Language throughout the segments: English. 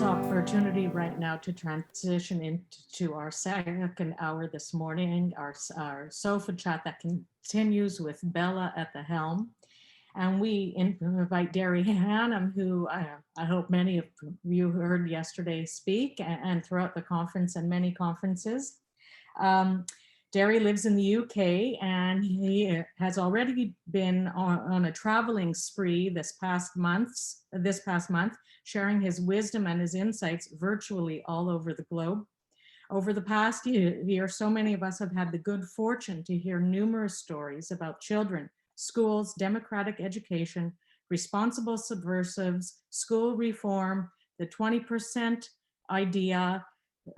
Opportunity right now to transition into our second hour this morning, our sofa chat that continues with Bella at the helm. And we invite Derry Hannam, who I hope many of you heard yesterday speak and throughout the conference and many conferences. Um, Derry lives in the UK and he has already been on a traveling spree this past month, sharing his wisdom and his insights virtually all over the globe. Over the past year, so many of us have had the good fortune to hear numerous stories about children, schools, democratic education, responsible subversives, school reform, the 20% idea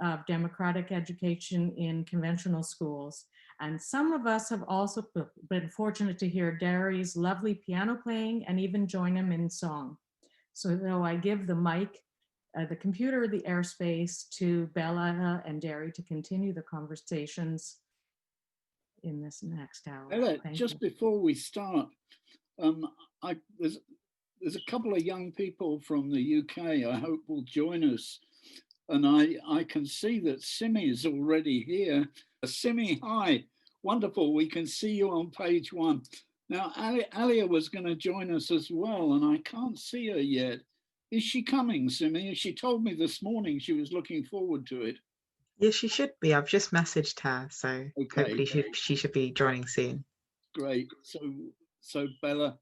of democratic education in conventional schools. And some of us have also been fortunate to hear Derry's lovely piano playing and even join him in song. So though I give the mic, the computer, the airspace to Bella and Derry to continue the conversations in this next hour. Ella, just before we start, there's a couple of young people from the UK I hope will join us. And I can see that Simi is already here. Simi, hi. Wonderful. We can see you on page 1. Now, Alia was going to join us as well, and I can't see her yet. Is she coming, Simi? She told me this morning she was looking forward to it. Yes, she should be. I've just messaged her, so hopefully she should be joining soon. Great. So Bella,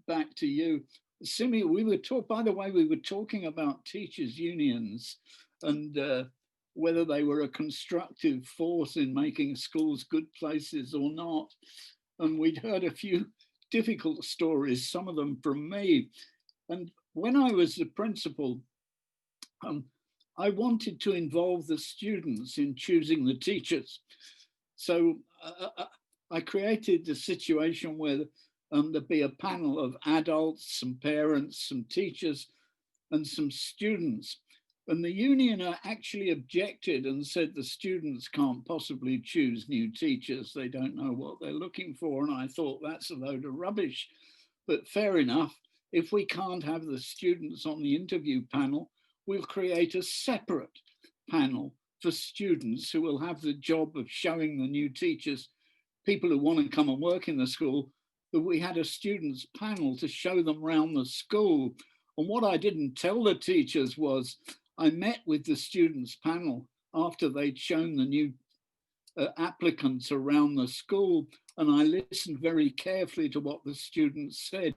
back to you. Simi, we were talking about teachers' unions and whether they were a constructive force in making schools good places or not. And we'd heard a few difficult stories, some of them from me. And when I was the principal, I wanted to involve the students in choosing the teachers. So I created a situation where there'd be a panel of adults, some parents, some teachers, and some students. And the union actually objected and said the students can't possibly choose new teachers. They don't know what they're looking for. And I thought that's a load of rubbish. But fair enough, if we can't have the students on the interview panel, we'll create a separate panel for students who will have the job of showing the new teachers, people who want to come and work in the school, that we had a students panel to show them around the school. And what I didn't tell the teachers was I met with the students panel after they'd shown the new applicants around the school, and I listened very carefully to what the students said.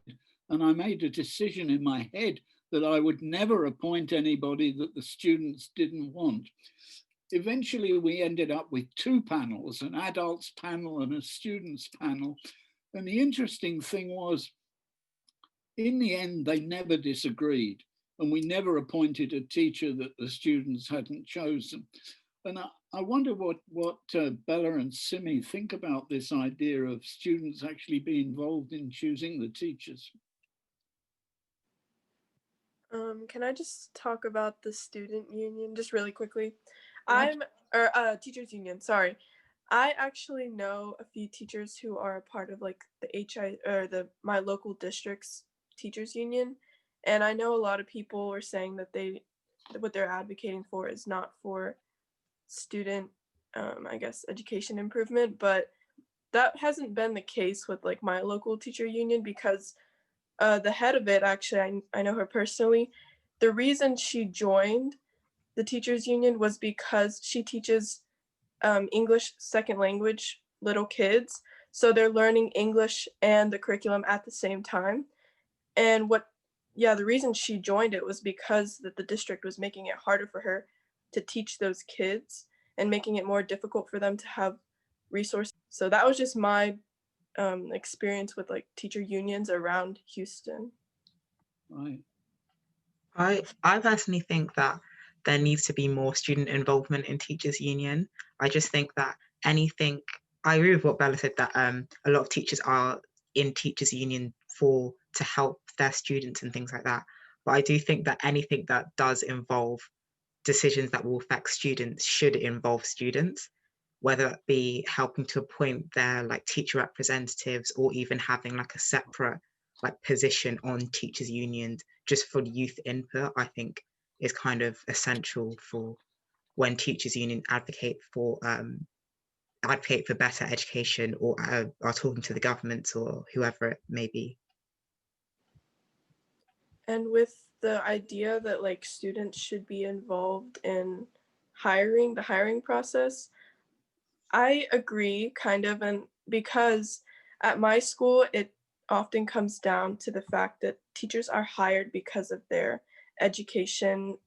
And I made a decision in my head that I would never appoint anybody that the students didn't want. Eventually, we ended up with 2 panels, an adults panel and a students panel. And the interesting thing was, in the end, they never disagreed. And we never appointed a teacher that the students hadn't chosen. And I wonder what Bella and Simi think about this idea of students actually being involved in choosing the teachers. Can I just talk about the student union just really quickly? Teachers union, sorry. I actually know a few teachers who are a part of like my local district's teachers union. And I know a lot of people are saying that what they're advocating for is not for student, education improvement, but that hasn't been the case with like my local teacher union because the head of it, actually, I know her personally. The reason she joined the teachers union was because she teaches English second language little kids. So they're learning English and the curriculum at the same time. And the reason she joined it was because that the district was making it harder for her to teach those kids and making it more difficult for them to have resources. So that was just my experience with like teacher unions around Houston. Right. I personally think that there needs to be more student involvement in teachers union. I just think that I agree with what Bella said, that a lot of teachers are in teachers union to help their students and things like that. But I do think that anything that does involve decisions that will affect students should involve students, whether it be helping to appoint their like teacher representatives or even having like a separate like position on teachers unions just for youth input, I think is kind of essential for when teachers union advocate for better education or are talking to the government or whoever it may be. And with the idea that like students should be involved in the hiring process, I agree kind of, and because at my school it often comes down to the fact that teachers are hired because of their education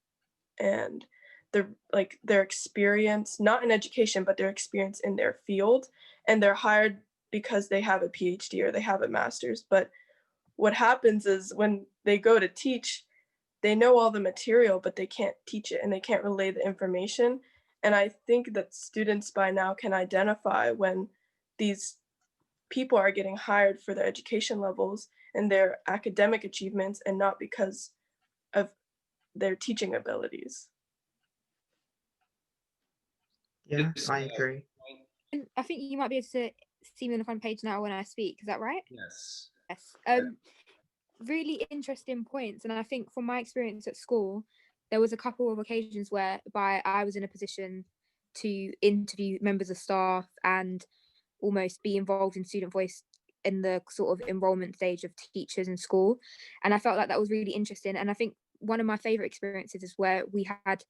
and their experience, not in education, but their experience in their field, and they're hired because they have a PhD or they have a master's. But what happens is when they go to teach, they know all the material, but they can't teach it and they can't relay the information. And I think that students by now can identify when these people are getting hired for their education levels and their academic achievements and not because of their teaching abilities. Yes, I agree. And I think you might be able to see me on the front page now when I speak. Is that right? Yes. Yes. Really interesting points. And I think from my experience at school, there was a couple of occasions whereby I was in a position to interview members of staff and almost be involved in student voice in the sort of enrollment stage of teachers in school. And I felt like that was really interesting. And I think one of my favorite experiences is where we had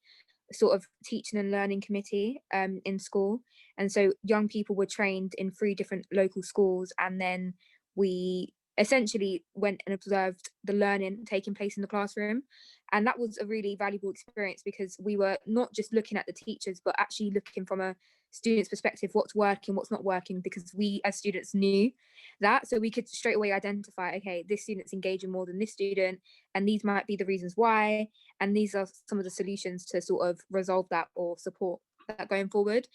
a sort of teaching and learning committee in school. And so young people were trained in 3 different local schools, and then we essentially went and observed the learning taking place in the classroom. And that was a really valuable experience because we were not just looking at the teachers, but actually looking from a student's perspective, what's working, what's not working, because we as students knew that. So we could straight away identify, okay, this student's engaging more than this student, and these might be the reasons why, and these are some of the solutions to sort of resolve that or support that going forward.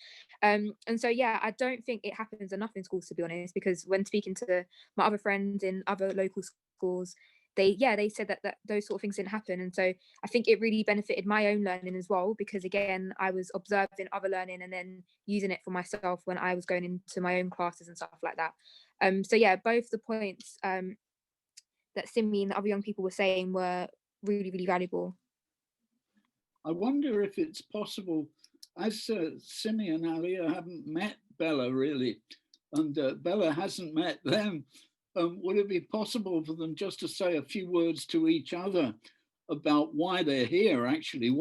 And so yeah, I don't think it happens enough in schools, to be honest, because when speaking to my other friends in other local schools, they said that those sort of things didn't happen. And so I think it really benefited my own learning as well, because again, I was observing other learning and then using it for myself when I was going into my own classes and stuff like that. So yeah, both the points that Simi and the other young people were saying were really, really valuable. I wonder if it's possible, as Simi and Alia haven't met Bella really, and Bella hasn't met them, would it be possible for them just to say a few words to each other about why they're here, actually?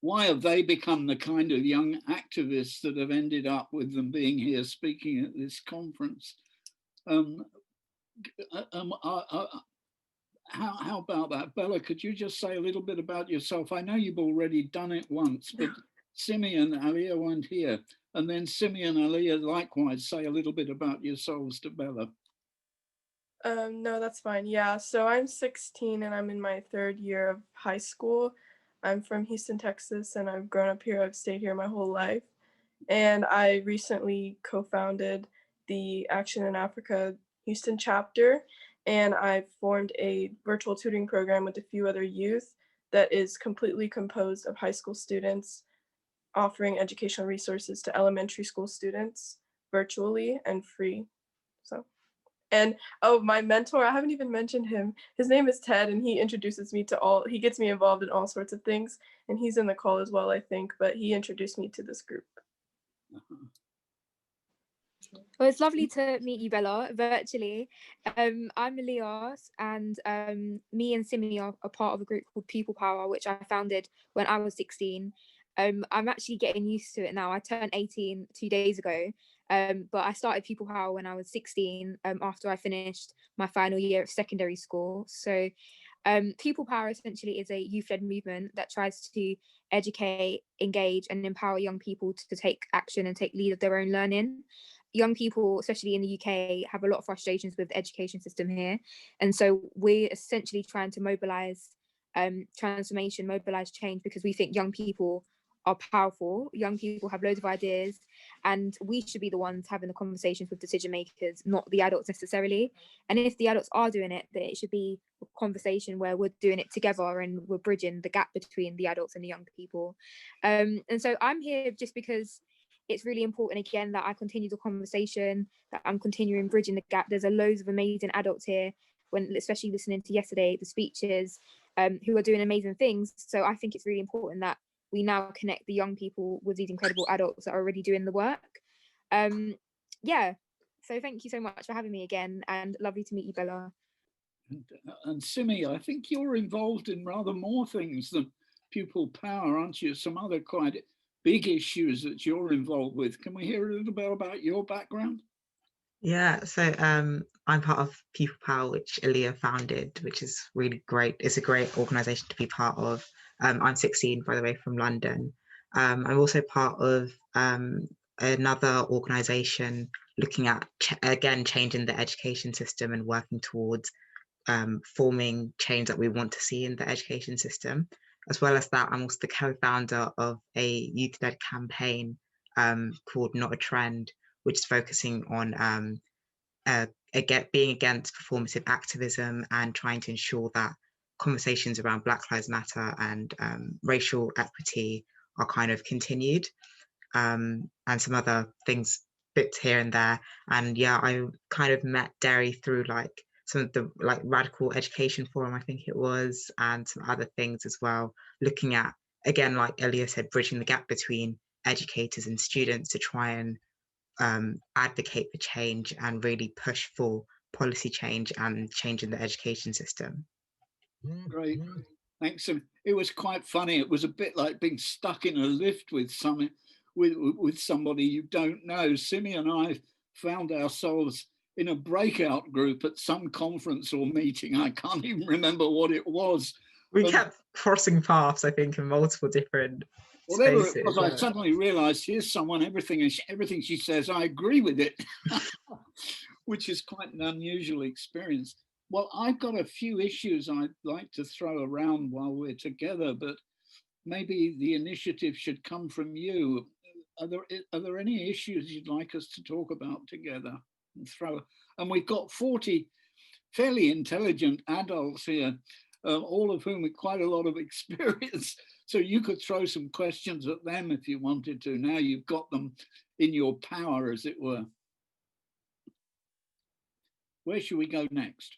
Why have they become the kind of young activists that have ended up with them being here speaking at this conference? How about that? Bella, could you just say a little bit about yourself? I know you've already done it once, but Simi and Alia weren't here. And then Simi and Alia likewise say a little bit about yourselves to Bella. No, that's fine. Yeah, so I'm 16 and I'm in my 3rd year of high school. I'm from Houston, Texas, and I've grown up here. I've stayed here my whole life. And I recently co-founded the Action in Africa Houston chapter, and I've formed a virtual tutoring program with a few other youth that is completely composed of high school students, offering educational resources to elementary school students virtually and free. So. And oh, my mentor, I haven't even mentioned him. His name is Ted, and he introduces me to he gets me involved in all sorts of things. And he's in the call as well, I think, but he introduced me to this group. Well, it's lovely to meet you, Bella, virtually. I'm Elias, and me and Simi are a part of a group called People Power, which I founded when I was 16. I'm actually getting used to it now. I turned 18 2 days ago, but I started People Power when I was 16, after I finished my final year of secondary school. So People Power essentially is a youth-led movement that tries to educate, engage, and empower young people to take action and take lead of their own learning. Young people, especially in the UK, have a lot of frustrations with the education system here. And so we're essentially trying to mobilise transformation, mobilise change, because we think young people are powerful. Young people have loads of ideas, and we should be the ones having the conversations with decision makers, not the adults necessarily. And if the adults are doing it, then it should be a conversation where we're doing it together and we're bridging the gap between the adults and the young people. And so I'm here just because it's really important, again, that I continue the conversation, that I'm continuing bridging the gap. There's loads of amazing adults here, when especially listening to yesterday, the speeches, who are doing amazing things. So I think it's really important that we now connect the young people with these incredible adults that are already doing the work. Yeah, so thank you so much for having me again, and lovely to meet you, Bella. And Simi, I think you're involved in rather more things than pupil power, aren't you? Some other quite big issues that you're involved with. Can we hear a little bit about your background? Yeah, so I'm part of People Power, which Aaliyah founded, which is really great. It's a great organisation to be part of. I'm 16, by the way, from London. I'm also part of another organisation looking at, again, changing the education system and working towards forming change that we want to see in the education system. As well as that, I'm also the co-founder of a youth-led campaign called Not a Trend, which is focusing on being against performative activism and trying to ensure that conversations around Black Lives Matter and racial equity are kind of continued, and some other things, bits here and there. And yeah, I kind of met Derry through like some of the like Radical Education Forum, I think it was, and some other things as well, looking at, again, like Elia said, bridging the gap between educators and students to try and advocate for change and really push for policy change and change in the education system. Great, thanks. It was quite funny. It was a bit like being stuck in a lift with somebody you don't know. Simi and I found ourselves in a breakout group at some conference or meeting. I can't even remember what it was. We kept crossing paths, I think, in multiple different whatever spaces. It was, I suddenly realized here's someone, everything she says, I agree with it, which is quite an unusual experience. Well, I've got a few issues I'd like to throw around while we're together, but maybe the initiative should come from you. Are there any issues you'd like us to talk about together and throw? And we've got 40 fairly intelligent adults here, all of whom with quite a lot of experience. So you could throw some questions at them if you wanted to. Now you've got them in your power, as it were. Where should we go next?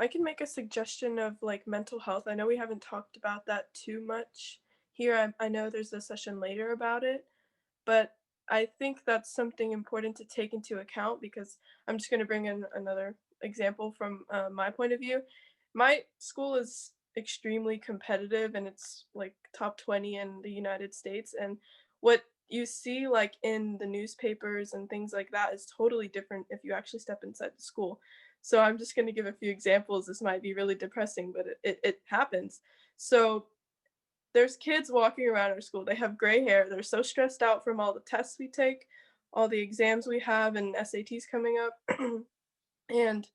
I can make a suggestion of like mental health. I know we haven't talked about that too much here. I know there's a session later about it, but I think that's something important to take into account, because I'm just going to bring in another example from my point of view. My school is extremely competitive, and it's like top 20 in the United States. And what you see like in the newspapers and things like that is totally different if you actually step inside the school. So I'm just going to give a few examples. This might be really depressing, but it happens. So there's kids walking around our school. They have gray hair. They're so stressed out from all the tests we take, all the exams we have, and SATs coming up. And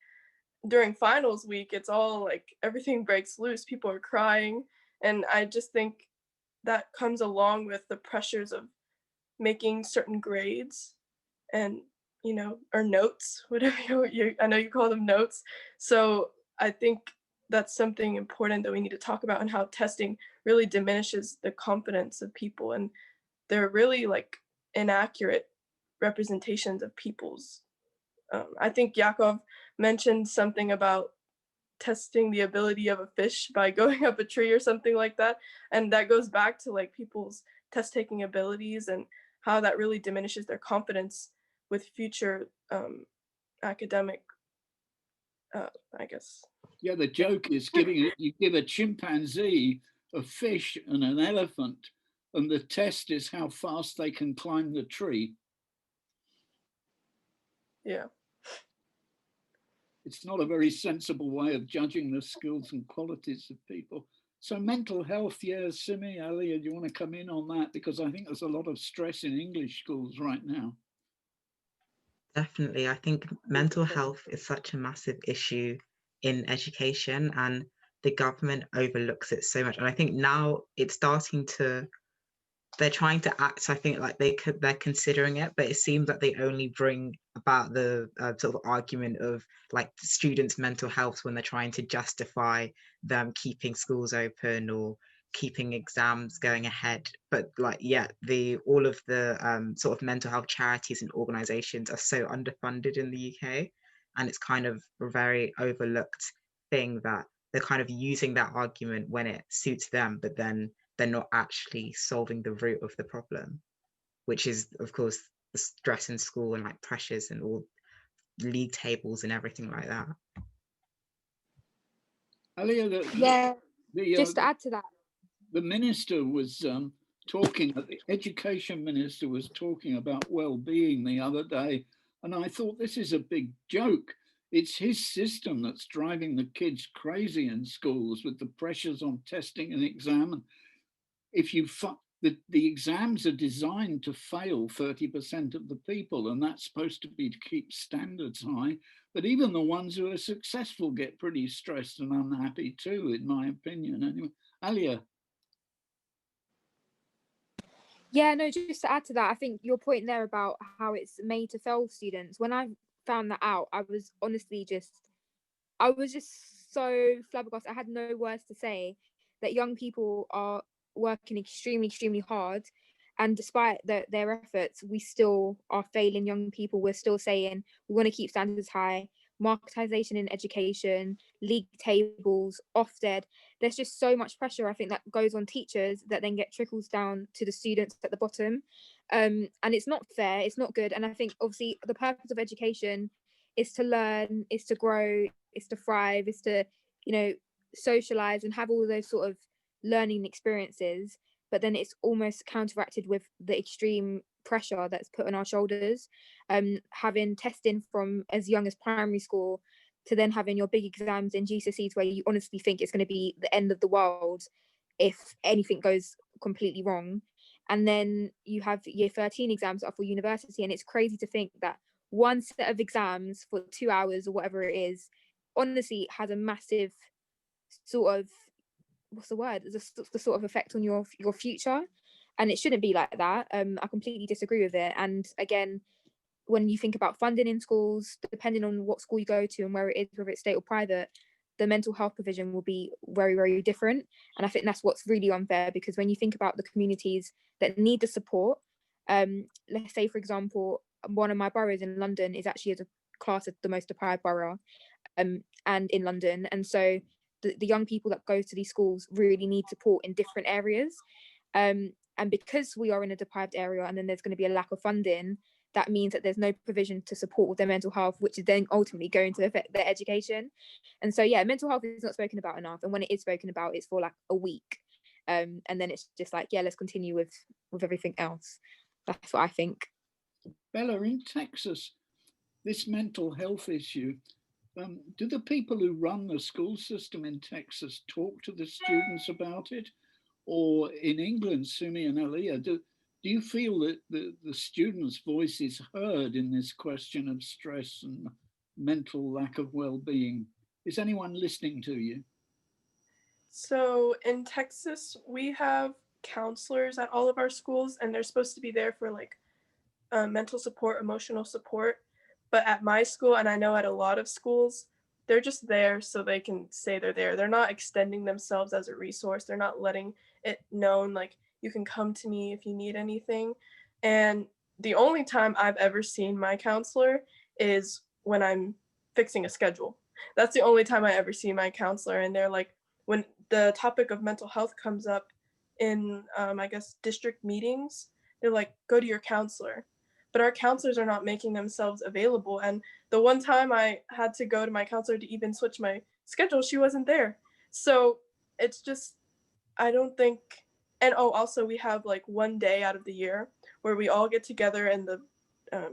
during finals week, it's all like everything breaks loose. People are crying. And I just think that comes along with the pressures of making certain grades and, or notes, whatever I know you call them notes. So I think that's something important that we need to talk about, and how testing really diminishes the confidence of people, and they're really like inaccurate representations of people's. I think Yakov mentioned something about testing the ability of a fish by going up a tree or something like that, and that goes back to like people's test taking abilities and how that really diminishes their confidence with future academic, I guess. Yeah, the joke is you give a chimpanzee, a fish, and an elephant, and the test is how fast they can climb the tree. Yeah. It's not a very sensible way of judging the skills and qualities of people. So mental health, yeah, Simi, Ali, do you want to come in on that? Because I think there's a lot of stress in English schools right now. Definitely. I think mental health is such a massive issue in education, and the government overlooks it so much. And I think now it's starting to, they're trying to act, so I think like they're considering it, but it seems that they only bring about the sort of argument of like students' mental health when they're trying to justify them keeping schools open or keeping exams going ahead. But like, yeah, all of the sort of mental health charities and organizations are so underfunded in the UK, and it's kind of a very overlooked thing that they're kind of using that argument when it suits them, but then they're not actually solving the root of the problem, which is, of course, the stress in school and like pressures and all league tables and everything like that. Alia, Yeah, the, just to add to that. the minister was talking, the education minister was talking about well-being the other day, and I thought, this is a big joke. It's his system that's driving the kids crazy in schools with the pressures on testing and exam. If you the exams are designed to fail 30% of the people, and that's supposed to be to keep standards high. But even the ones who are successful get pretty stressed and unhappy too, in my opinion. Anyway, Alia. Yeah, no, just to add to that, I think your point there about how it's made to fail students, when I found that out, I was honestly I was just so flabbergasted. I had no words to say that young people are working extremely, extremely hard. And despite their efforts, we still are failing young people. We're still saying we want to keep standards high, marketization in education, league tables, Ofsted. There's just so much pressure, I think, that goes on teachers that then trickles down to the students at the bottom. And it's not fair, it's not good. And I think obviously the purpose of education is to learn, is to grow, is to thrive, is to, socialize and have all those sort of learning experiences. But then it's almost counteracted with the extreme pressure that's put on our shoulders. Having testing from as young as primary school to then having your big exams in GCSEs where you honestly think it's going to be the end of the world if anything goes completely wrong. And then you have year 13 exams for university, and it's crazy to think that one set of exams for 2 hours or whatever it is honestly has a massive sort of, what's the word, the sort of effect on your future. And it shouldn't be like that. I completely disagree with it. And again, when you think about funding in schools, depending on what school you go to and where it is, whether it's state or private, the mental health provision will be very, very different. And I think that's what's really unfair, because when you think about the communities that need the support, let's say, for example, one of my boroughs in London is actually as a class of the most deprived borough, and in London. And so the young people that go to these schools really need support in different areas. And because we are in a deprived area and then there's going to be a lack of funding, that means that there's no provision to support with their mental health, which is then ultimately going to affect their education. And so, yeah, mental health is not spoken about enough. And when it is spoken about, it's for like a week. And then it's just like, yeah, let's continue with everything else. That's what I think. Bella, in Texas, this mental health issue, do the people who run the school system in Texas talk to the students about it? Or in England, Sumi and Aliyah, do you feel that the students' voice is heard in this question of stress and mental lack of well-being? Is anyone listening to you? So in Texas, we have counselors at all of our schools, and they're supposed to be there for like mental support, emotional support. But at my school, and I know at a lot of schools, they're just there so they can say they're there. They're not extending themselves as a resource. They're not letting it known like, you can come to me if you need anything. And the only time I've ever seen my counselor is when I'm fixing a schedule. That's the only time I ever see my counselor. And they're like, when the topic of mental health comes up in, I guess, district meetings, they're like, go to your counselor. But our counselors are not making themselves available. And the one time I had to go to my counselor to even switch my schedule, she wasn't there. So it's just, I don't think, and oh, also we have like one day out of the year where we all get together in the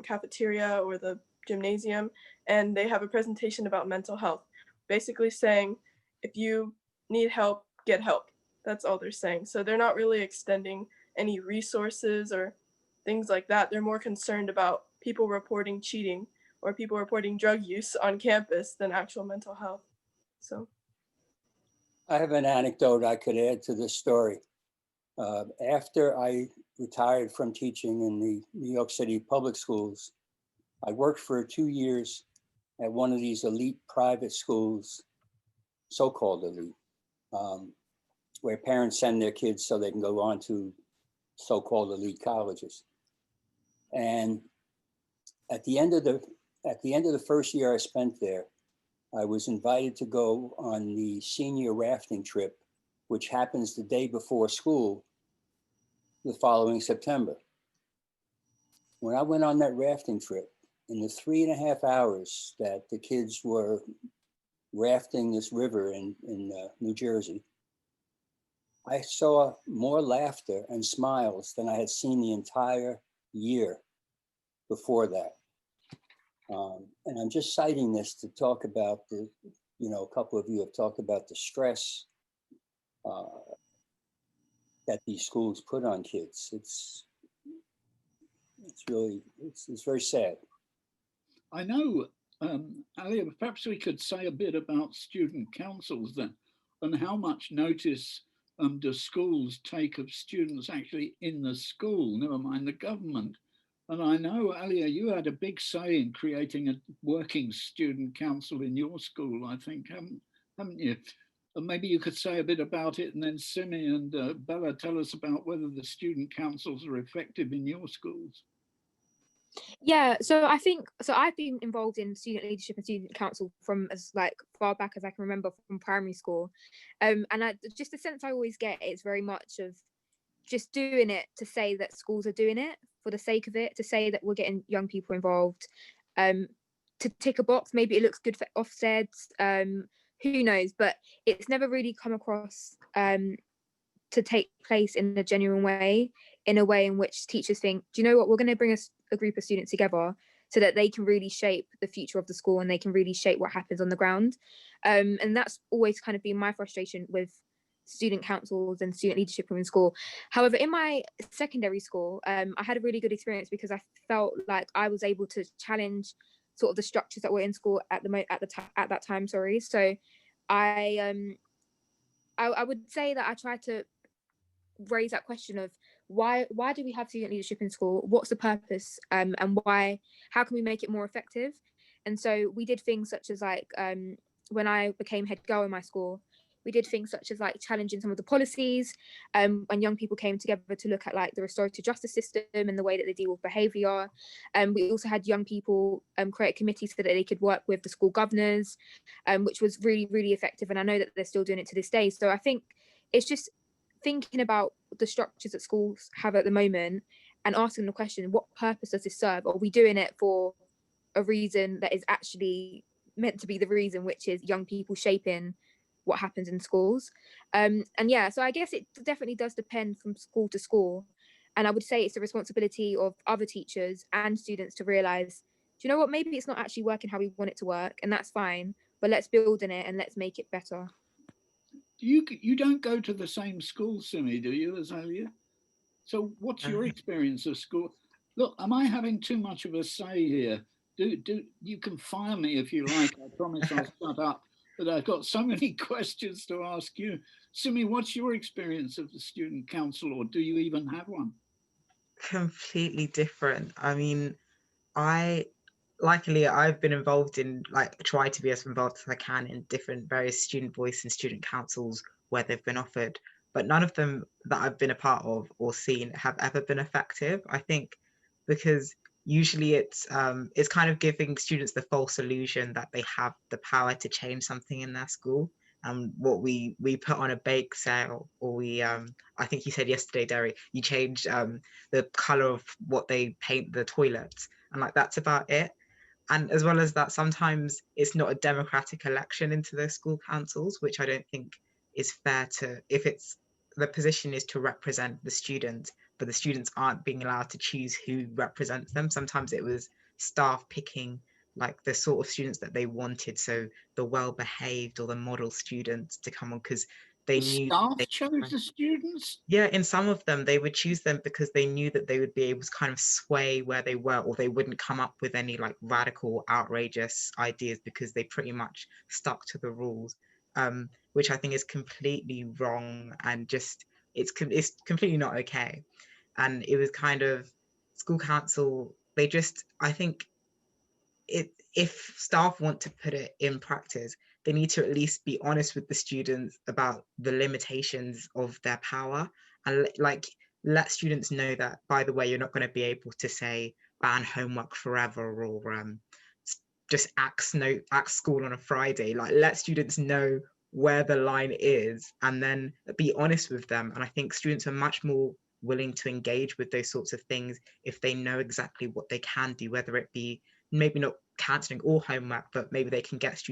cafeteria or the gymnasium, and they have a presentation about mental health, basically saying, if you need help, get help. That's all they're saying. So they're not really extending any resources or things like that. They're more concerned about people reporting cheating or people reporting drug use on campus than actual mental health. So I have an anecdote I could add to this story. After I retired from teaching in the New York City public schools, I worked for 2 years at one of these elite private schools, so-called elite, where parents send their kids so they can go on to so-called elite colleges. And at the end of the first year I spent there, I was invited to go on the senior rafting trip, which happens the day before school the following September. When I went on that rafting trip, in the 3.5 hours that the kids were rafting this river in New Jersey, I saw more laughter and smiles than I had seen the entire year before that. And I'm just citing this to talk about the, you know, a couple of you have talked about the stress that these schools put on kids. It's really, it's very sad. I know, Alia, perhaps we could say a bit about student councils then, and how much notice do schools take of students actually in the school, never mind the government. And I know, Alia, you had a big say in creating a working student council in your school, I think, haven't you? And maybe you could say a bit about it, and then Simi and Bella, tell us about whether the student councils are effective in your schools. Yeah, so I think, so I've been involved in student leadership and student council from as like far back as I can remember, from primary school. And just the sense I always get is very much of just doing it to say that schools are doing it for the sake of it, to say that we're getting young people involved, to tick a box. Maybe it looks good for Ofsteds, who knows, but it's never really come across to take place in a genuine way, in a way in which teachers think, do you know what, we're going to bring a group of students together so that they can really shape the future of the school and they can really shape what happens on the ground. And that's always kind of been my frustration with student councils and student leadership in school. However, in my secondary school, I had a really good experience because I felt like I was able to challenge sort of the structures that were in school at that time. Sorry, so I would say that I tried to raise that question of why do we have student leadership in school? What's the purpose? And how can we make it more effective? And so we did things such as like when I became head girl in my school, we did things such as like challenging some of the policies, when young people came together to look at like the restorative justice system and the way that they deal with behaviour. We also had young people create committees so that they could work with the school governors, which was really, really effective. And I know that they're still doing it to this day. So I think it's just thinking about the structures that schools have at the moment and asking the question, what purpose does this serve? Are we doing it for a reason that is actually meant to be the reason, which is young people shaping what happens in schools? And yeah, so I guess it definitely does depend from school to school. And I would say it's the responsibility of other teachers and students to realise, do you know what, maybe it's not actually working how we want it to work, and that's fine, but let's build in it and let's make it better. You don't go to the same school, Simi, do you, as Alia? So what's your experience of school? Look, am I having too much of a say here? Do you can fire me if you like. I promise I'll shut up. But I've got so many questions to ask you. Simi, what's your experience of the student council, or do you even have one? Completely different. I mean, luckily I've been involved in, like, try to be as involved as I can in different various student voice and student councils where they've been offered, but none of them that I've been a part of or seen have ever been effective. I think because usually it's kind of giving students the false illusion that they have the power to change something in their school. And what we put on a bake sale, or we I think you said yesterday, Derry, you changed the color of what they paint the toilets, and like that's about it. And as well as that, sometimes it's not a democratic election into the school councils, which I don't think is fair. To if it's the position is to represent the students, but the students aren't being allowed to choose who represents them. Sometimes it was staff picking like the sort of students that they wanted, so the well-behaved or the model students to come on, because they knew Staff they, chose the students? yeah, in some of them they would choose them because they knew that they would be able to kind of sway where they were, or they wouldn't come up with any like radical, outrageous ideas because they pretty much stuck to the rules, which I think is completely wrong, and just it's completely not okay. And it was kind of school council, they just, I think if staff want to put it in practice, they need to at least be honest with the students about the limitations of their power, and like let students know that, by the way, you're not going to be able to say ban homework forever, or just axe school on a Friday. Like, let students know where the line is and then be honest with them. And I think students are much more willing to engage with those sorts of things if they know exactly what they can do, whether it be maybe not cancelling all homework, but maybe they can get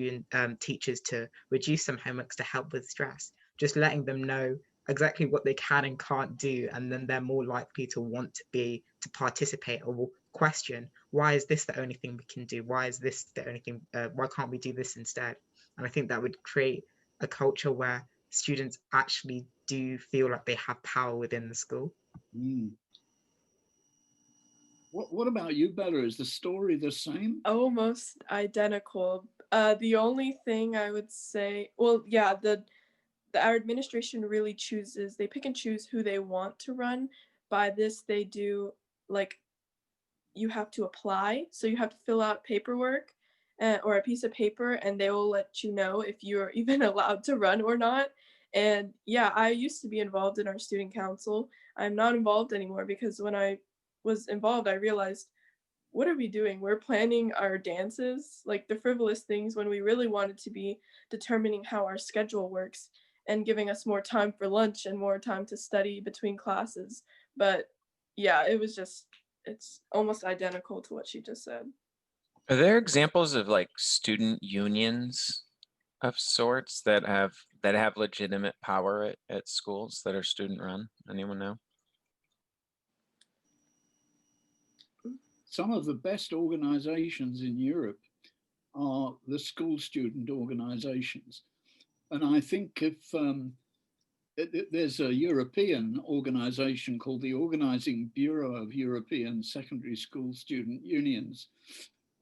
teachers to reduce some homeworks to help with stress. Just letting them know exactly what they can and can't do, and then they're more likely to want to participate or question, why is this the only thing we can do? Why is this the only thing? Why can't we do this instead? And I think that would create a culture where students actually do feel like they have power within the school. Mm. What about you, Bella? Is the story the same? Almost identical. The only thing I would say, well, yeah, our administration really chooses, they pick and choose who they want to run. By this, they do, like, you have to apply. So you have to fill out paperwork or a piece of paper, and they will let you know if you're even allowed to run or not. And yeah, I used to be involved in our student council. I'm not involved anymore because when I was involved, I realized, what are we doing? We're planning our dances, like the frivolous things, when we really wanted to be determining how our schedule works and giving us more time for lunch and more time to study between classes. But yeah, it's almost identical to what she just said. Are there examples of like student unions of sorts that have legitimate power at schools that are student run? Anyone know? Some of the best organizations in Europe are the school student organizations. And I think if there's a European organization called the Organizing Bureau of European Secondary School Student Unions.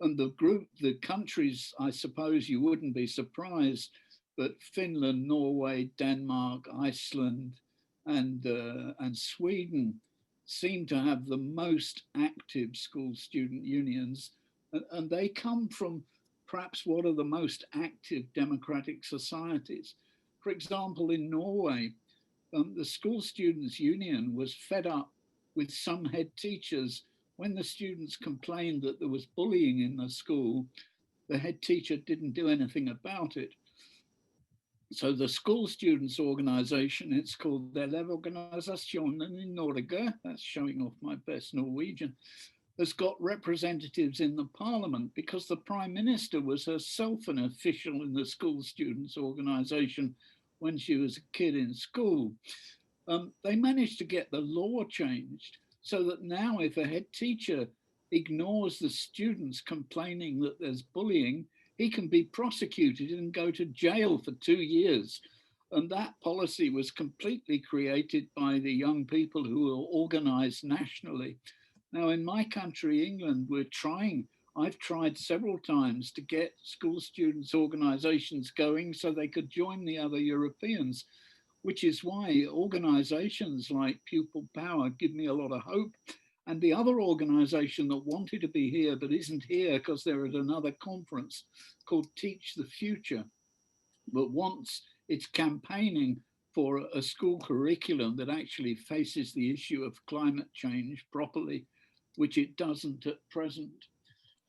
And the countries, I suppose you wouldn't be surprised, but Finland, Norway, Denmark, Iceland, and Sweden seem to have the most active school student unions. And they come from perhaps one of the most active democratic societies. For example, in Norway, the School Students Union was fed up with some head teachers. When the students complained that there was bullying in the school, the head teacher didn't do anything about it. So the school students organization, it's called Elevorganisasjonen in Norge, that's showing off my best Norwegian, has got representatives in the parliament because the Prime Minister was herself an official in the school students organization when she was a kid in school. They managed to get the law changed so that now if a head teacher ignores the students complaining that there's bullying, he can be prosecuted and go to jail for 2 years. And that policy was completely created by the young people who were organized nationally. Now in my country, England, I've tried several times to get school students organizations going so they could join the other Europeans, which is why organizations like Pupil Power give me a lot of hope. And the other organization that wanted to be here but isn't here because they're at another conference called Teach the Future, but wants its campaigning for a school curriculum that actually faces the issue of climate change properly, which it doesn't at present.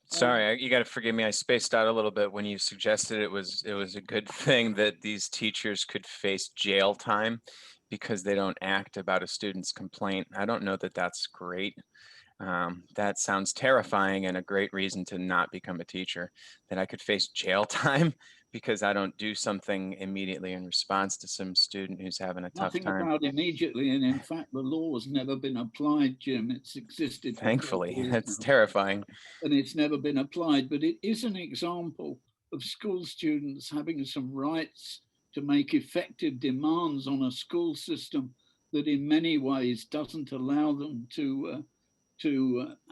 Sorry, you got to forgive me. I spaced out a little bit when you suggested it was a good thing that these teachers could face jail time because they don't act about a student's complaint. I don't know that that's great. That sounds terrifying and a great reason to not become a teacher, that I could face jail time because I don't do something immediately in response to some student who's having a tough Nothing time. about immediately, and in fact, the law has never been applied, Jim. It's existed for Thankfully, 12 years that's now, terrifying. and it's never been applied, but it is an example of school students having some rights to make effective demands on a school system that in many ways doesn't allow them to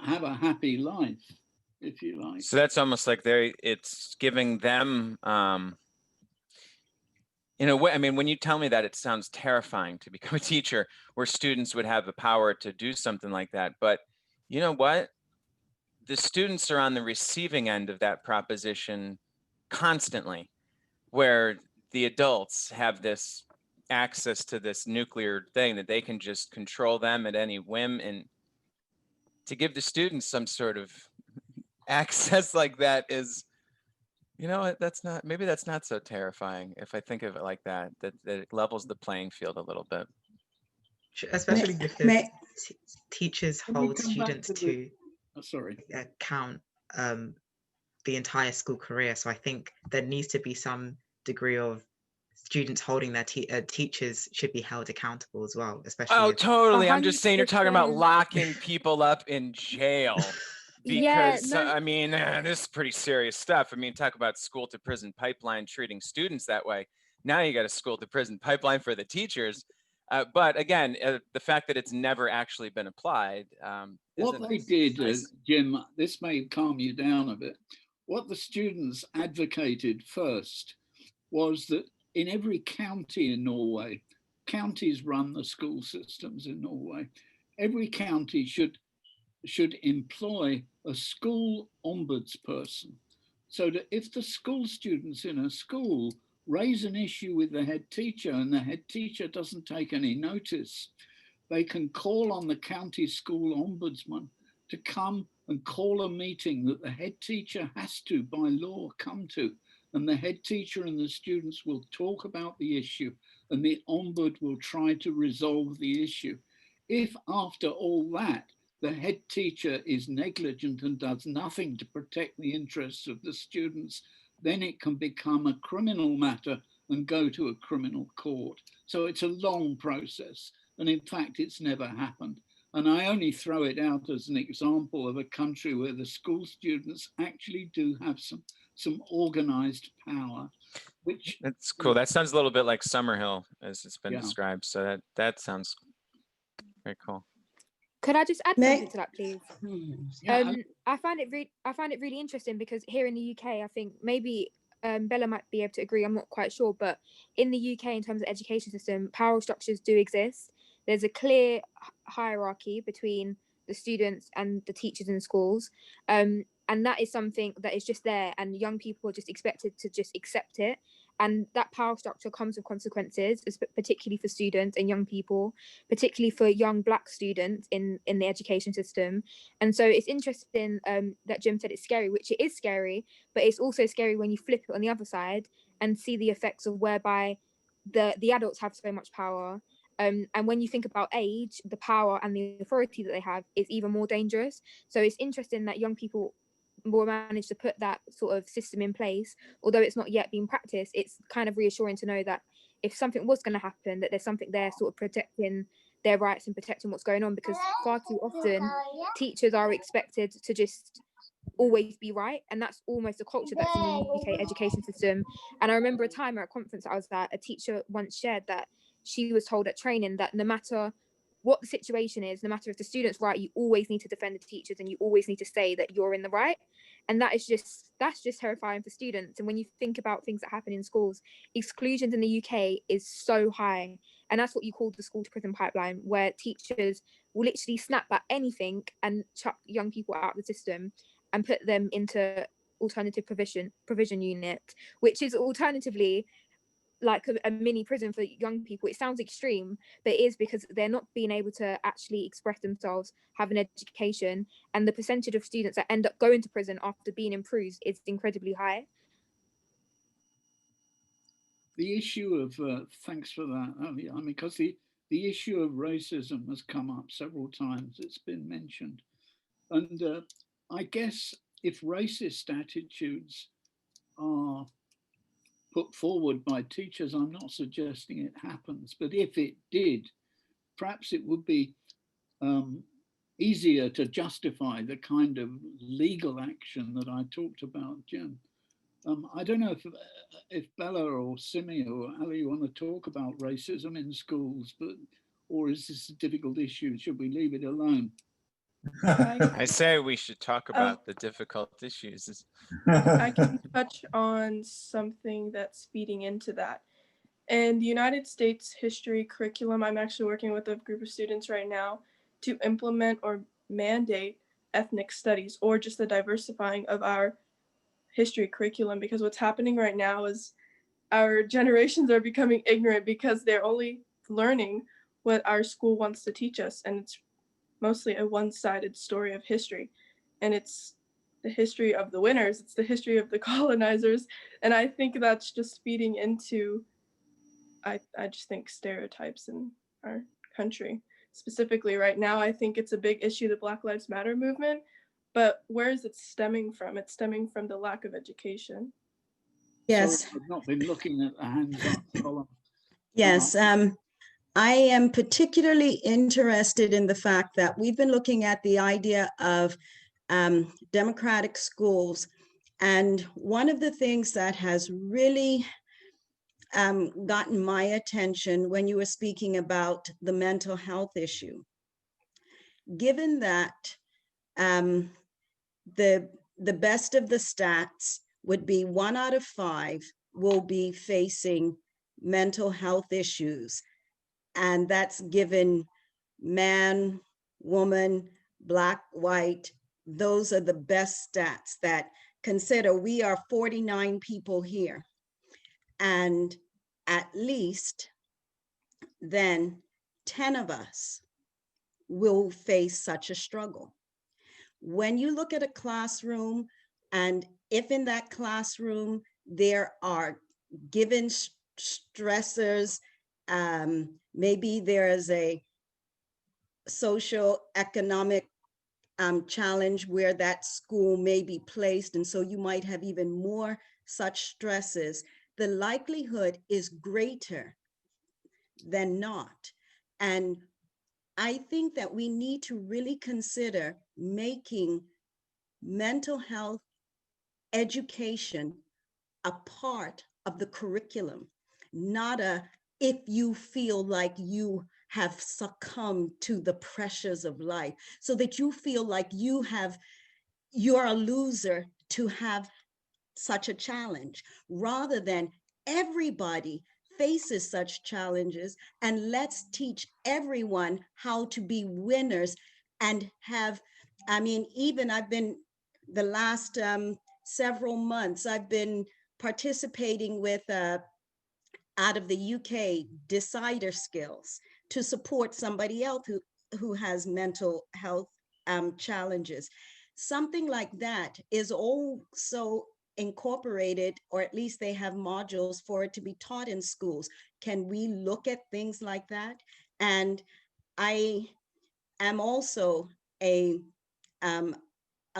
have a happy life, if you like. So that's almost like it's giving them, in a way, I mean, when you tell me that, it sounds terrifying to become a teacher where students would have the power to do something like that. But you know what? The students are on the receiving end of that proposition constantly, where the adults have this access to this nuclear thing that they can just control them at any whim. And to give the students some sort of access like that is You know what? Maybe that's not so terrifying if I think of it like that, that it levels the playing field a little bit. Especially because may, teachers Can we hold come back students to the- to Oh, sorry. account the entire school career. So I think there needs to be some degree of students holding their teachers should be held accountable as well, especially Oh, if totally. I'm just saying you're talking about 100%. locking people up in jail. Yeah, Because no, I mean, this is pretty serious stuff. I mean, talk about school to prison pipeline treating students that way. Now you got a school to prison pipeline for the teachers. But again, the fact that it's never actually been applied. What isn't they did, nice. Jim, this may calm you down a bit. What the students advocated first was that in every county in Norway, counties run the school systems in Norway, every county should employ a school ombudsperson, so that if the school students in a school raise an issue with the head teacher and the head teacher doesn't take any notice, they can call on the county school ombudsman to come and call a meeting that the head teacher has to, by law, come to. And the head teacher and the students will talk about the issue and the ombud will try to resolve the issue. If after all that, the head teacher is negligent and does nothing to protect the interests of the students, then it can become a criminal matter and go to a criminal court. So it's a long process. And in fact, it's never happened. And I only throw it out as an example of a country where the school students actually do have some organized power, which— That's cool. That sounds a little bit like Summerhill as it's been Yeah. described. So that sounds very cool. could I just add May- something to that, please? Yeah, I find it really interesting because here in the UK, I think maybe Bella might be able to agree. I'm not quite sure, but in the UK, in terms of education system, power structures do exist. There's a clear hierarchy between the students and the teachers in schools, and that is something that is just there, and young people are just expected to just accept it. And that power structure comes with consequences, particularly for students and young people, particularly for young Black students in the education system. And so it's interesting that Jim said it's scary, which it is scary, but it's also scary when you flip it on the other side and see the effects of whereby the adults have so much power. And when you think about age, the power and the authority that they have is even more dangerous. So it's interesting that young people will manage to put that sort of system in place, although it's not yet being practiced. It's kind of reassuring to know that if something was going to happen, that there's something there sort of protecting their rights and protecting what's going on, because far too often teachers are expected to just always be right, and that's almost a culture that's in the UK education system. And I remember a time at a conference I was at, a teacher once shared that she was told at training that no matter what the situation is, no matter if the student's right, you always need to defend the teachers and you always need to say that you're in the right. And that's just terrifying for students. And when you think about things that happen in schools, exclusions in the UK is so high, and that's what you call the school to prison pipeline, where teachers will literally snap at anything and chuck young people out of the system and put them into alternative provision unit, which is alternatively like a mini prison for young people. It sounds extreme, but it is, because they're not being able to actually express themselves, have an education, and the percentage of students that end up going to prison after being improved is incredibly high. the issue of, thanks for that. I mean, because the issue of racism has come up several times. It's been mentioned. And I guess if racist attitudes are put forward by teachers, I'm not suggesting it happens, but if it did, perhaps it would be easier to justify the kind of legal action that I talked about, Jim. I don't know if Bella or Simi or Ali want to talk about racism in schools, or is this a difficult issue? Should we leave it alone? I say we should talk about the difficult issues. I can touch on something that's feeding into that. In the United States history curriculum, I'm actually working with a group of students right now to implement or mandate ethnic studies, or just the diversifying of our history curriculum, because what's happening right now is our generations are becoming ignorant because they're only learning what our school wants to teach us, and it's mostly a one-sided story of history, and the history of the winners, it's the history of the colonizers. And I think that's just feeding into, I just think, stereotypes in our country. Specifically right now, I think it's a big issue, the Black Lives Matter movement, but where is it stemming from? It's stemming from the lack of education. Yes. So I've not been looking at the hands-up column. Yes. I am particularly interested in the fact that we've been looking at the idea of democratic schools. And one of the things that has really gotten my attention when you were speaking about the mental health issue, given that the best of the stats would be 1 out of 5 will be facing mental health issues. And that's given man, woman, Black, white. Those are the best stats that consider we are 49 people here. And at least then 10 of us will face such a struggle. When you look at a classroom, and if in that classroom there are given stressors, maybe there is a social economic challenge where that school may be placed, and so you might have even more such stresses, the likelihood is greater than not. And I think that we need to really consider making mental health education a part of the curriculum, not a if you feel like you have succumbed to the pressures of life, so that you feel like you're a loser to have such a challenge, rather than everybody faces such challenges, and let's teach everyone how to be winners and have, I mean, even I've been the last several months, I've been participating with out of the UK, Decider Skills, to support somebody else who has mental health challenges. Something like that is also incorporated, or at least they have modules for it to be taught in schools. Can we look at things like that? And I am also a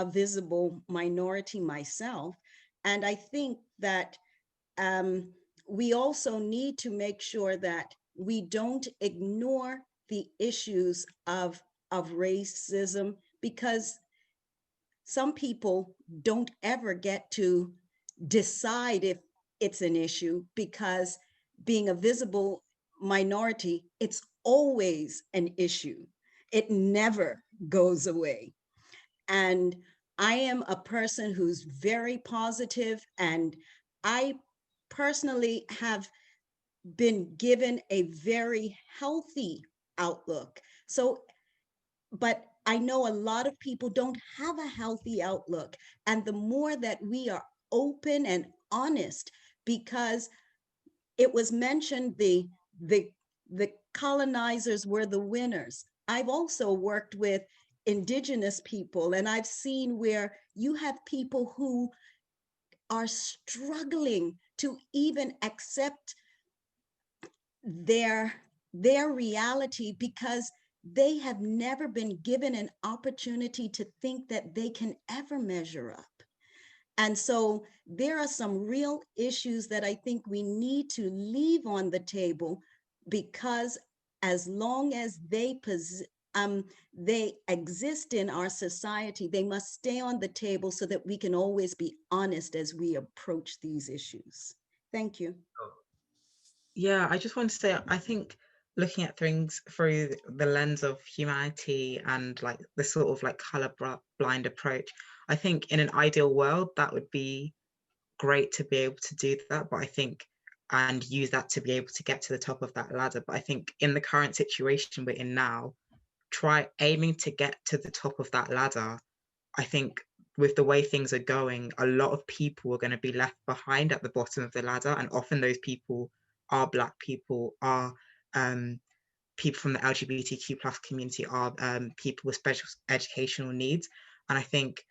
visible minority myself, and I think that we also need to make sure that we don't ignore the issues of racism, because some people don't ever get to decide if it's an issue, because being a visible minority, it's always an issue. It never goes away. And I am a person who's very positive, and I personally have been given a very healthy outlook. So, but I know a lot of people don't have a healthy outlook. And the more that we are open and honest, because it was mentioned the colonizers were the winners. I've also worked with Indigenous people, and I've seen where you have people who are struggling to even accept their reality, because they have never been given an opportunity to think that they can ever measure up. And so there are some real issues that I think we need to leave on the table, because as long as they exist in our society, they must stay on the table so that we can always be honest as we approach these issues. Thank you. Yeah, I just want to say, I think looking at things through the lens of humanity and like the sort of like color blind approach, I think in an ideal world, that would be great to be able to do that. But I think, and use that to be able to get to the top of that ladder. But I think in the current situation we're in now, try aiming to get to the top of that ladder. I think with the way things are going, a lot of people are going to be left behind at the bottom of the ladder. And often those people are Black people, are people from the LGBTQ plus community, are people with special educational needs. And I think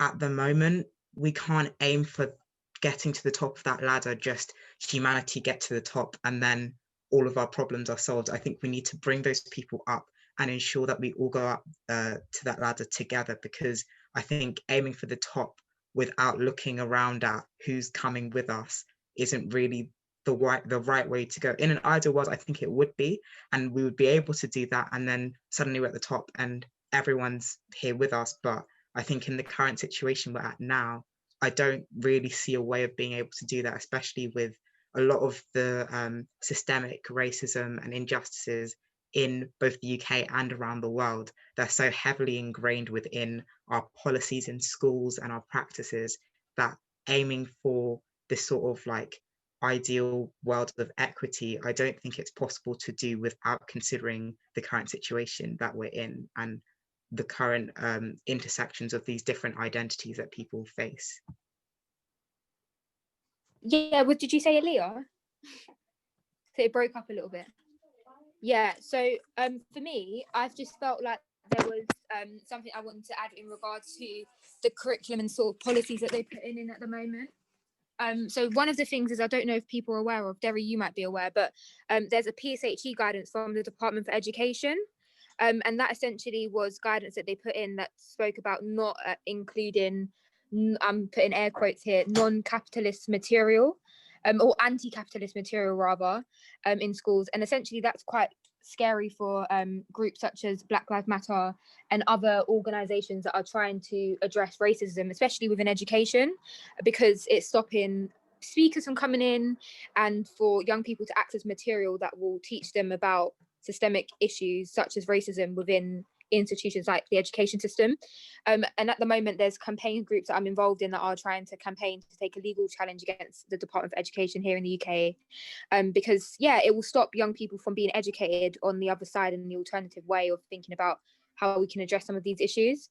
at the moment, we can't aim for getting to the top of that ladder, just humanity get to the top and then all of our problems are solved. I think we need to bring those people up and ensure that we all go up to that ladder together, because I think aiming for the top without looking around at who's coming with us isn't really the right way to go. In an ideal world, I think it would be, and we would be able to do that, and then suddenly we're at the top and everyone's here with us. But I think in the current situation we're at now, I don't really see a way of being able to do that, especially with a lot of the systemic racism and injustices in both the UK and around the world. They're so heavily ingrained within our policies in schools and our practices that aiming for this sort of like ideal world of equity, I don't think it's possible to do without considering the current situation that we're in and the current intersections of these different identities that people face. Yeah, what did you say, Aaliyah? So it broke up a little bit. Yeah, so for me, I've just felt like there was something I wanted to add in regards to the curriculum and sort of policies that they put in at the moment. So one of the things is, I don't know if people are aware of, Derry, you might be aware, but there's a PSHE guidance from the Department for Education. And that essentially was guidance that they put in that spoke about not including, I'm putting air quotes here, non-capitalist material, or anti-capitalist material rather, in schools. And essentially that's quite scary for groups such as Black Lives Matter and other organizations that are trying to address racism, especially within education, because it's stopping speakers from coming in and for young people to access material that will teach them about systemic issues such as racism within institutions like the education system. And at the moment, there's campaign groups that I'm involved in that are trying to campaign to take a legal challenge against the Department of Education here in the UK, because yeah, it will stop young people from being educated on the other side and the alternative way of thinking about how we can address some of these issues.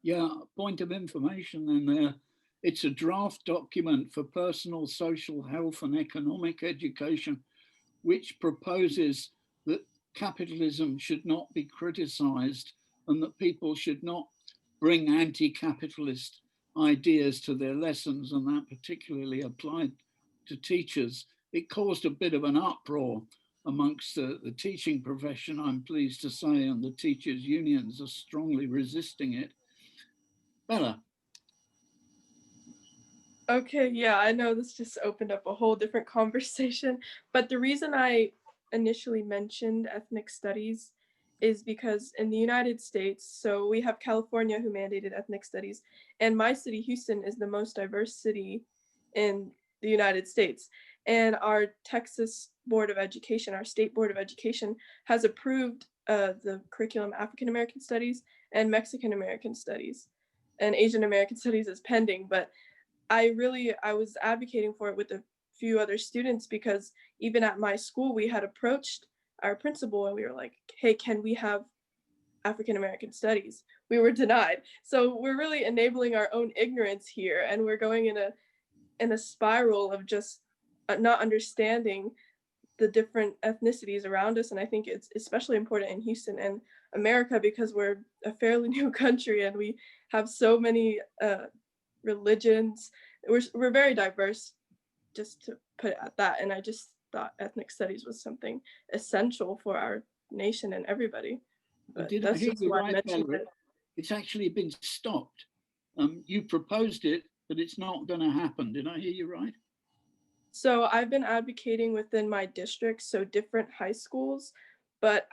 Yeah, point of information in there. It's a draft document for personal, social, health and economic education, which proposes that capitalism should not be criticized and that people should not bring anti-capitalist ideas to their lessons, and that particularly applied to teachers. It caused a bit of an uproar amongst the teaching profession, I'm pleased to say, and the teachers' unions are strongly resisting it. Bella. Okay, yeah, I know this just opened up a whole different conversation, but the reason I initially mentioned ethnic studies is because in the United States, so we have California who mandated ethnic studies, and my city, Houston, is the most diverse city in the United States. And our Texas Board of Education, our state Board of Education, has approved the curriculum African American Studies and Mexican American Studies, and Asian American Studies is pending, but I was advocating for it with a few other students, because even at my school, we had approached our principal and we were like, hey, can we have African American studies? We were denied. So we're really enabling our own ignorance here, and we're going in a spiral of just not understanding the different ethnicities around us. And I think it's especially important in Houston and America, because we're a fairly new country and we have so many religions. We're very diverse, just to put it at that. And I just thought ethnic studies was something essential for our nation and everybody. But Did I hear you right, Bella? It's actually been stopped. You proposed it, but it's not going to happen. Did I hear you right? So I've been advocating within my district, so different high schools, but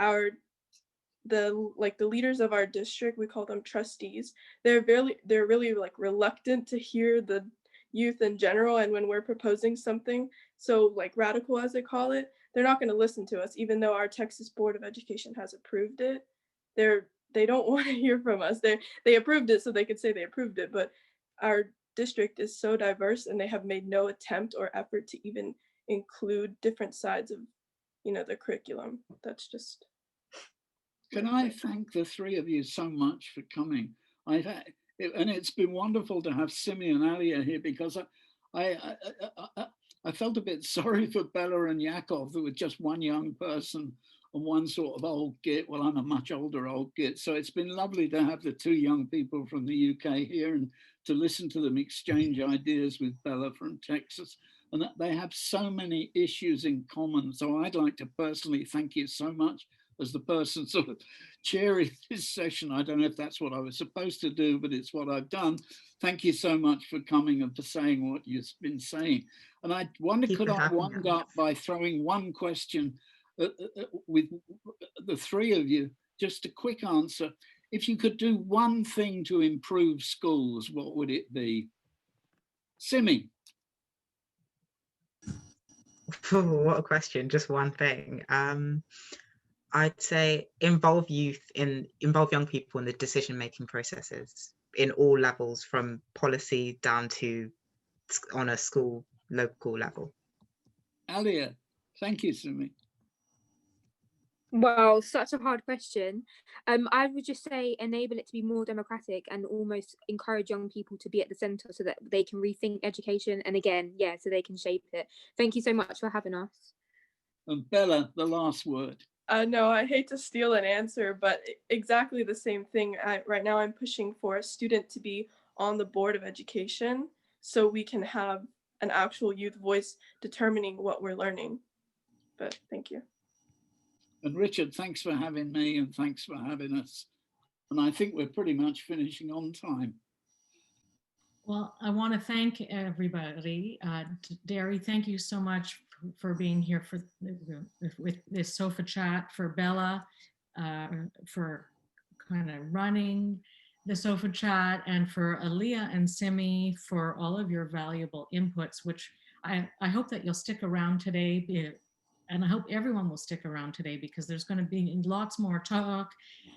the leaders of our district, we call them trustees, they're really like reluctant to hear the youth in general. And when we're proposing something so like radical, as they call it, they're not going to listen to us, even though our Texas Board of Education has approved it. They don't want to hear from us. They approved it so they could say they approved it, but our district is so diverse and they have made no attempt or effort to even include different sides of the curriculum. That's just. Can I thank the three of you so much for coming? And it's been wonderful to have Simi and Alia here, because I felt a bit sorry for Bella and Yakov, who were just one young person and one sort of old git. Well, I'm a much older old git. So it's been lovely to have the two young people from the UK here and to listen to them exchange ideas with Bella from Texas. And that they have so many issues in common. So I'd like to personally thank you so much as the person sort of chairing this session. I don't know if that's what I was supposed to do, but it's what I've done. Thank you so much for coming and for saying what you've been saying. And I wonder, could I wind up by throwing one question with the three of you, just a quick answer. If you could do one thing to improve schools, what would it be? Simi. What a question, just one thing. I'd say involve young people in the decision-making processes in all levels, from policy down to on a school, local level. Alia, thank you, Simi. Well, such a hard question. I would just say enable it to be more democratic and almost encourage young people to be at the centre so that they can rethink education. And again, yeah, so they can shape it. Thank you so much for having us. And Bella, the last word. No, I hate to steal an answer, but exactly the same thing. Right now I'm pushing for a student to be on the Board of Education so we can have an actual youth voice determining what we're learning. But thank you. And Richard, thanks for having me and thanks for having us. And I think we're pretty much finishing on time. Well, I want to thank everybody. Derry, thank you so much for being here with this sofa chat, for Bella, for kind of running the sofa chat, and for Aaliyah and Simi for all of your valuable inputs, which I hope that you'll stick around today. And I hope everyone will stick around today because there's going to be lots more talk.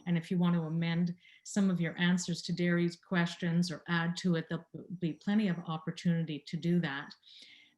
And if you want to amend some of your answers to Derry's questions or add to it, there'll be plenty of opportunity to do that.